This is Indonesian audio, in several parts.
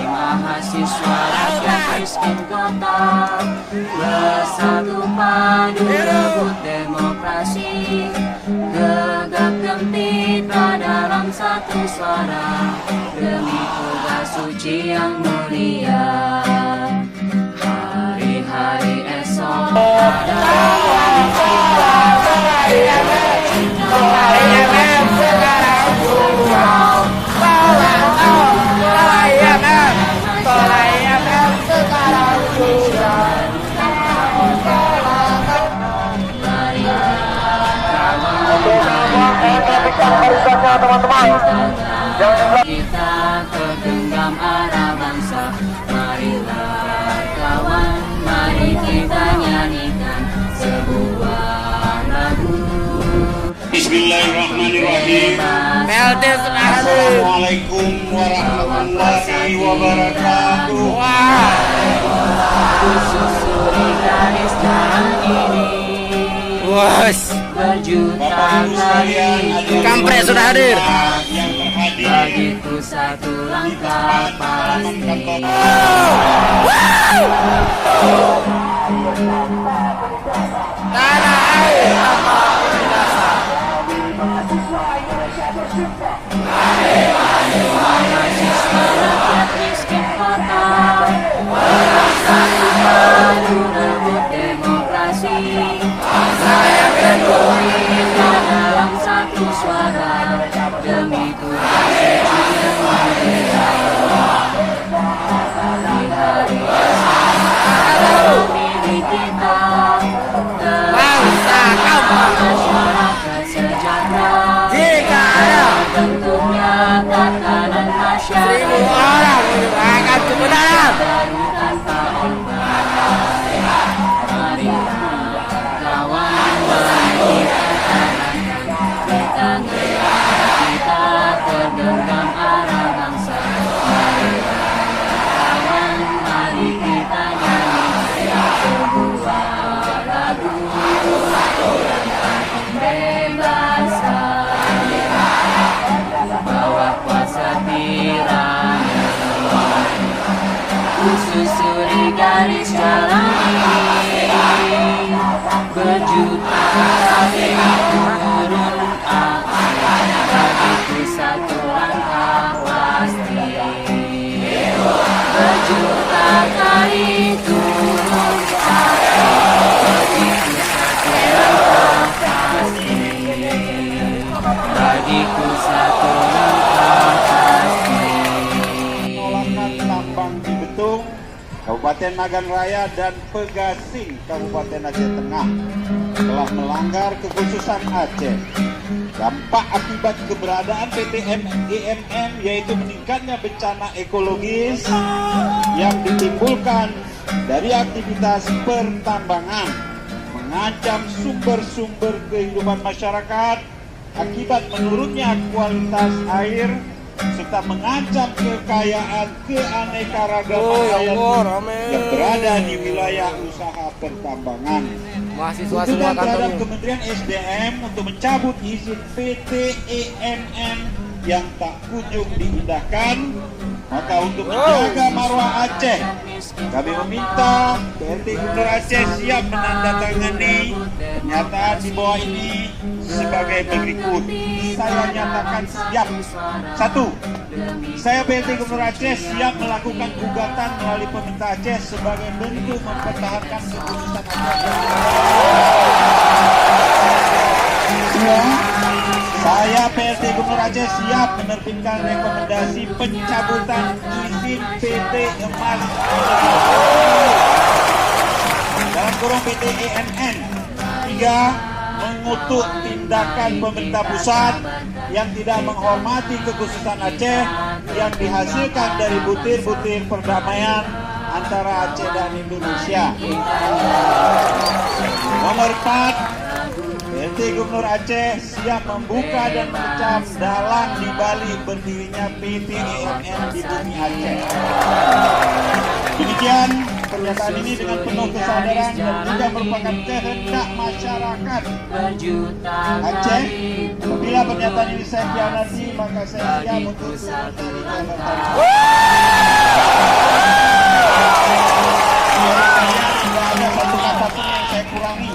Mahasiswa rakyat miskin kota bersatu padu rebut demokrasi, gegap gempita dalam satu suara demi tugas suci yang mulia. Hari-hari esok adalah kita. Kita kegenggam arah bangsa, marilah kawan, mari kita nyanyikan sebuah lagu. Bismillahirrahmanirrahim. Assalamualaikum warahmatullahi wabarakatuh. Susuri garis jalan ini. Berjuta kali Kampret sudah hadir. bagiku satu langkah pasti. Tanah air apa binasa. Mahasiswa rakyat miskin kota bersatu padu rebut demokrasi, saya kita dalam satu suara demi tugas suci yang mulia. Hari-hari esok milik kita, Bangsa kaum masyarakat sejahtera. jika ada Tentunya tatanan 1000 masyarakat orang akan ke dalam. baru tanpa obat. Marilah kawan, mari kita gerak, kita tergenggam arah bangsa. Marilah kawan, mari kita nyanyikan sebuah lagu pembebasan. Bawa kuasa tirani, susuri garis jalan ini. Berjuta kali turun aksi, bagiku satu langkah pasti. Berjuta kali turun aksi, bagiku satu langkah pasti. Bagiku satu langkah pasti. Penolakan tambang di Betung, Kabupaten Nagan Raya dan Pegasing, Kabupaten Aceh Tengah telah melanggar kekhususan Aceh. Dampak akibat keberadaan PT IMM yaitu meningkatnya bencana ekologis yang ditimbulkan dari aktivitas pertambangan, mengancam sumber-sumber kehidupan masyarakat akibat menurunnya kualitas air, serta mengancam kekayaan keanekaragaman hayati yang berada di wilayah usaha pertambangan. Mahasiswa semua Tuntutan terhadap kantong. Kementerian SDM untuk mencabut izin PT IMM yang tak kunjung diindahkan. Maka untuk menjaga marwah Aceh, kami meminta PRT Gubernur Aceh siap menandatangani pernyataan di bawah ini sebagai berikut. Saya nyatakan siap. 1. Saya PRT Gubernur Aceh siap melakukan gugatan melalui pemerintah Aceh sebagai bentuk mempertahankan keputusan Aceh. 2. Saya PRT Gubernur Aceh siap menerbitkan rekomendasi pencabutan izin PT Emas dalam kurung PT IMN. 3. Mengutuk tindakan pemerintah pusat yang tidak menghormati kekhususan Aceh yang dihasilkan dari butir-butir perdamaian antara Aceh dan Indonesia. Nomor 4. PRT Gubernur Aceh siap membuka dan mengecam dalang di balik berdirinya PT IMM di bumi Aceh. Demikian pernyataan ini dengan penuh kesadaran dan juga merupakan kehendak masyarakat Aceh. Bila pernyataan ini saya khianati, maka saya siap untuk turun dari jabatan. Ada satu kata pun yang saya kurangi.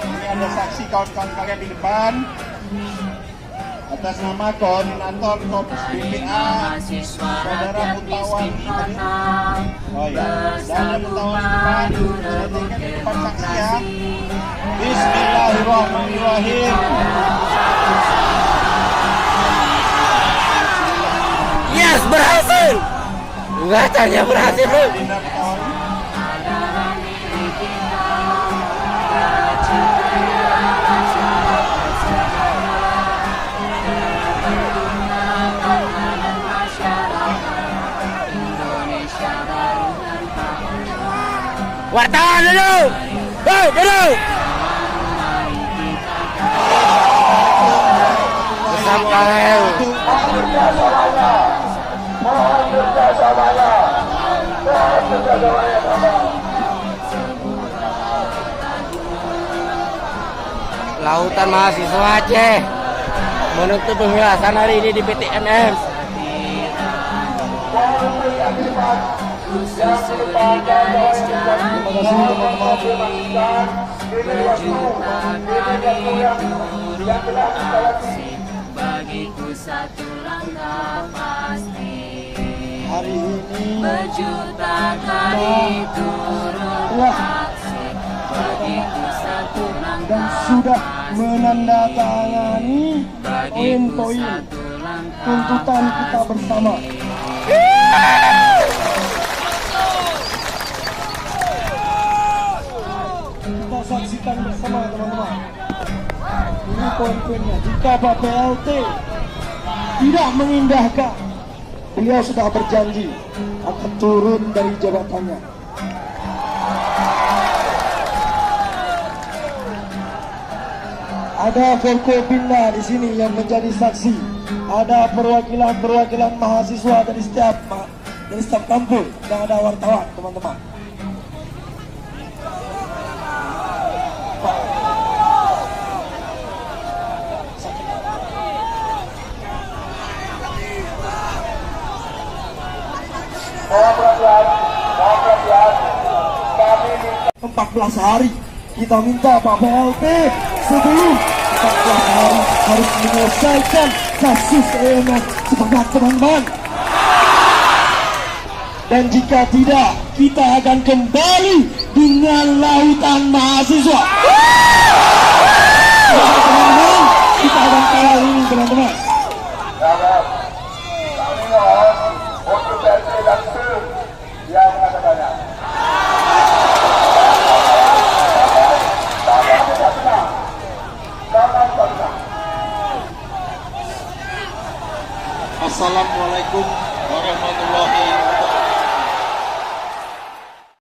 Ini ada saksi kawan-kawan kalian di depan. Atas nama Koordinator Korps BPA, Saudara Mutawali. Oh ya, Saudara Mutawali di depan. Saya tinggal di depan saksi ya. Bismillahirrahmanirrahim. Yes, berhasil. Katanya berhasil, Bro. Wartawan dulu. Duduk. Bersama Leo. Lautan mahasiswa Aceh menutup pembahasan hari ini di PTNM. Bagiku satu langkah pasti. Hari ini Berjuta kali turun aksi. Bagiku satu langkah dan sudah menandatangani poin-poin tuntutan kita bersama. Kita saksikan bersama teman-teman. Ini poin-poinnya. Jika Pak PLT tidak mengindahkan, beliau sudah berjanji akan turun dari jabatannya. Ada Forkopimda di sini yang menjadi saksi. Ada perwakilan mahasiswa dari setiap kampung dan ada wartawan, teman-teman. Mohon perhatian. 14 hari kita minta Pak PLT sebelum 14 hari harus menyelesaikan kasus EMS sepakat, teman-teman. Dan jika tidak, kita akan kembali dengan lautan mahasiswa. Teman-teman, kita akan kawal ini, teman-teman. Kami mohon untuk PLT dan tim yang mengatakannya. Assalamualaikum warahmatullahi wabarakatuh.